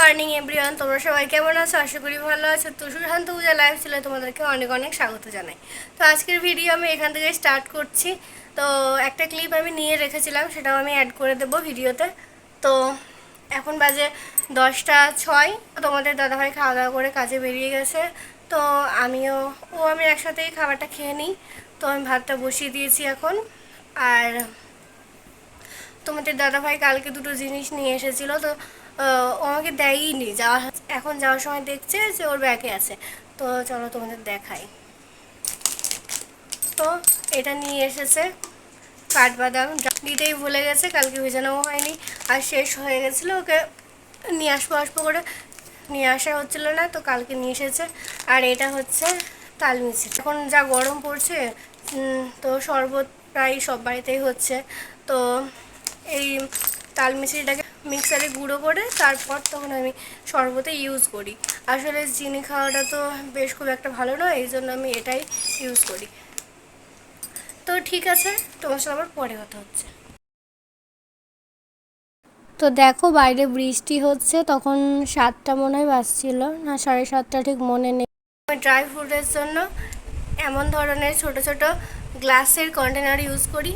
Morning everyone, তোমরা সবাই কেমন আছো? আশা করি ভালো আছো। তো সুশান্ত পূজা লাইভ ছিল, তোমাদেরকে অনেক অনেক স্বাগত জানাই। তো আজকের ভিডিও আমি এখান থেকে স্টার্ট করছি। তো একটা ক্লিপ আমি নিয়ে রেখেছিলাম, সেটাও আমি অ্যাড করে দেবো ভিডিওতে। তো এখন বাজে 10টা 6। তোমাদের দাদাভাই খাওয়া দাওয়া করে কাজে বেরিয়ে গেছে। তো আমি একসাথেই খাবারটা খেয়ে নিই। তো আমি ভাতটা বসিয়ে দিয়েছি এখন। আর তোমাদের দাদাভাই কালকে দুটো জিনিস নিয়ে এসেছিলো, তো ও আমাকে দেয়ইনি। এখন যাওয়ার সময় দেখছে যে ওর ব্যাগে আছে। তো চলো তোমাদের দেখাই। তো এটা নিয়ে এসেছে কাঠবাদাম, দিতেই ভুলে গেছে, কালকে ভেজানোও হয়নি। আর শেষ হয়ে গেছিলো, ওকে নিয়ে আসবো করে নিয়ে আসা হচ্ছিল না, তো কালকে নিয়ে এসেছে। আর এটা হচ্ছে তালমিছরি। এখন যা গরম পড়ছে, তো শরবত প্রায় সব বাড়িতেই হচ্ছে। তো এই তালমিছরিটাকে মিক্সারে গুঁড়ো করে তারপর তখন আমি শরবতে ইউজ করি। আসলে চিনি খাওয়াটা তো বেশ খুব একটা ভালো নয়, এই জন্য আমি এটাই ইউজ করি। তো ঠিক আছে, তোমার সাথে আবার পরে কথা হচ্ছে। তো দেখো বাইরে বৃষ্টি হচ্ছে, তখন 7টা মনে হয় বাজছিল, না 7:30 ঠিক মনে নেই। আমি ড্রাই ফ্রুটের জন্য এমন ধরনের ছোট ছোট গ্লাসের কন্টেনার ইউজ করি।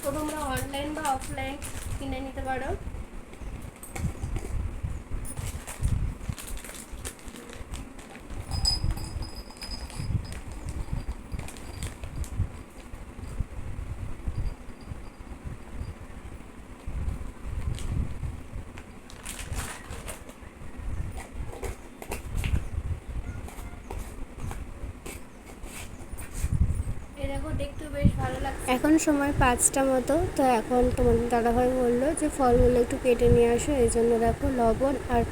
তো তোমরা অনলাইন বা অফলাইন কিনে নিতে পারো। দেখতে বেশ ভালো লাগছে। এখন সময় 5টা মতো। তো এখন তোমাদের দাদাভাই বললো যে ফলগুলো একটু কেটে নিয়ে আসো, এই জন্য দেখো লবণ আর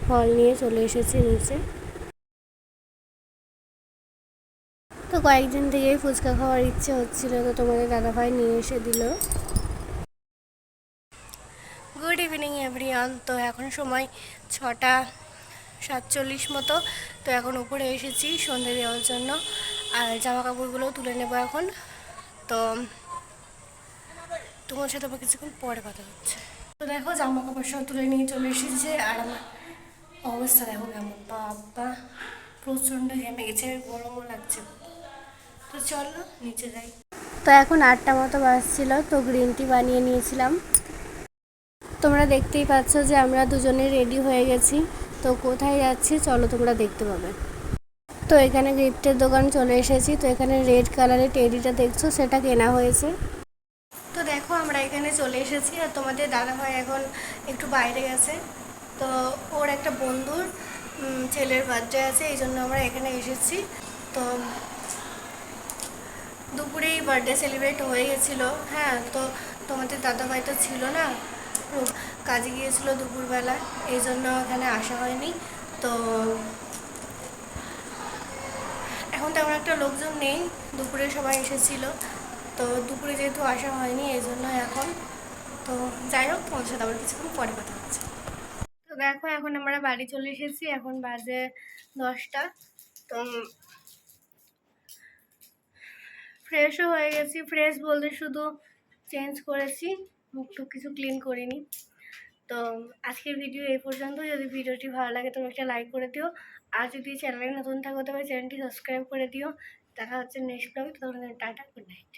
ফল নিয়ে চলে এসেছে নিচে। তো কয়েকদিন থেকেই ফুচকা খাওয়ার ইচ্ছে হচ্ছিল, তো তোমাদের দাদাভাই নিয়ে এসে দিল। Good evening everyone. তো এখন সময় 6টা 47 মতো। তো এখন উপরে এসেছি সন্ধে দেওয়ার জন্য, আর জামা কাপড়গুলোও তুলে নেবো এখন। তো তোমার সাথে আবার কিছুক্ষণ পরে কথা হচ্ছে। তো দেখো জামা কাপড় সব তুলে নিয়ে চলে এসেছে, আর আমার অবস্থা দেখো কেমন। বাবা প্রচণ্ড ঘেমে গেছে, গরমও লাগছে। তো চলো নিচে যাই। তো এখন 8টা মতো বাজছিল। তো গ্রিন টি বানিয়ে নিয়েছিলাম। তোমরা দেখতেই পাচ্ছ যে আমরা দুজনে রেডি হয়ে গেছি। তো কোথায় যাচ্ছি চলো তোমরা দেখতে পাবে। তো এখানে গিফটের দোকান চলে এসেছি। তো এখানে রেড কালারের টেডিটা দেখছো, সেটা কেনা হয়েছে। তো দেখো আমরা এখানে চলে এসেছি, আর তোমাদের দাদাভাই এখন একটু বাইরে গেছে। তো ওর একটা বন্ধুর ছেলের বার্থডে আছে, এই জন্য আমরা এখানে এসেছি। তো দুপুরেই বার্থডে সেলিব্রেট হয়ে গেছিলো। হ্যাঁ, তো তোমাদের দাদাভাই তো ছিল না, কাজে গিয়েছিল দুপুরবেলা, এই জন্য এখানে আসা হয়নি। তো এখন তেমন একটা লোকজন নেই, দুপুরে সবাই এসেছিলো। তো দুপুরে যেহেতু আসা হয়নি, এই জন্য এখন তো যাই হোক, তোমার সাথে আবার কিছুক্ষণ পরে কথা হচ্ছে। তো দেখো এখন আমরা বাড়ি চলে এসেছি, এখন বাজে 10টা। তো ফ্রেশও হয়ে গেছি। ফ্রেশ বলতে শুধু চেঞ্জ করেছি, মুখ টুক কিছু ক্লিন করিনি। তো আজকের ভিডিও এই পর্যন্ত। যদি ভিডিওটি ভালো লাগে তুমি একটা লাইক করে দিও, আর যদি চ্যানেলে নতুন থাকো তবে চ্যানেলটি সাবস্ক্রাইব করে দিও। দেখা হচ্ছে নেক্সট ব্লগে। তখন টাটা, গুড নাইট।